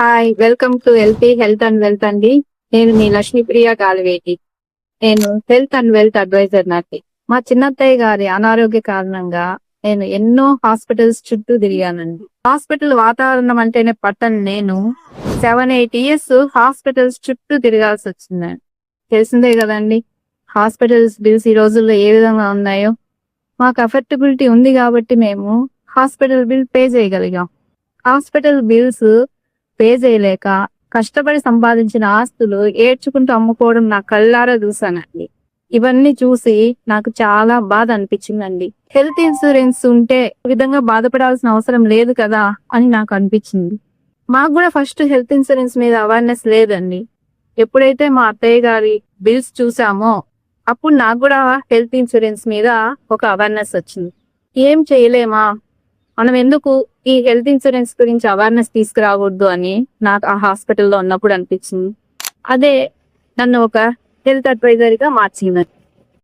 Hi, welcome to LP health and wealth అండి. నేను మీ లక్ష్మీప్రియ కాలవేటి. నేను హెల్త్ అండ్ వెల్త్ అడ్వైజర్ నాటి. మా చిన్నత్తయ్య గారి అనారోగ్య కారణంగా నేను ఎన్నో హాస్పిటల్స్ చుట్టూ తిరిగానండి. హాస్పిటల్ వాతావరణం అంటేనే పట్టను నేను 7-8 years హాస్పిటల్స్ చుట్టూ తిరగాల్సి వచ్చిందండి. తెలిసిందే కదండి హాస్పిటల్స్ బిల్స్ ఈ రోజుల్లో ఏ విధంగా ఉన్నాయో. మాకు అఫోర్డబిలిటీ ఉంది కాబట్టి మేము హాస్పిటల్ బిల్ పే చేయగలిగాం. హాస్పిటల్ బిల్స్ పే చేయలేక కష్టపడి సంపాదించిన ఆస్తులు ఏడ్చుకుంటూ అమ్ముకోవడం నా కళ్ళారా చూసానండి. ఇవన్నీ చూసి నాకు చాలా బాధ అనిపించిందండి. హెల్త్ ఇన్సూరెన్స్ ఉంటే ఈ విధంగా బాధపడాల్సిన అవసరం లేదు కదా అని నాకు అనిపించింది. మాకు కూడా ఫస్ట్ హెల్త్ ఇన్సూరెన్స్ మీద అవేర్నెస్ లేదండి. ఎప్పుడైతే మా అత్తయ్య గారి బిల్స్ చూసామో అప్పుడు నాకు కూడా హెల్త్ ఇన్సూరెన్స్ మీద ఒక అవేర్నెస్ వచ్చింది. ఏం చేయలేమా, మనం ఎందుకు ఈ హెల్త్ ఇన్సూరెన్స్ గురించి అవేర్నెస్ తీసుకురాకూడదు అని నాకు ఆ హాస్పిటల్లో ఉన్నప్పుడు అనిపించింది. అదే నన్ను ఒక హెల్త్ అడ్వైజర్ గా మార్చింది.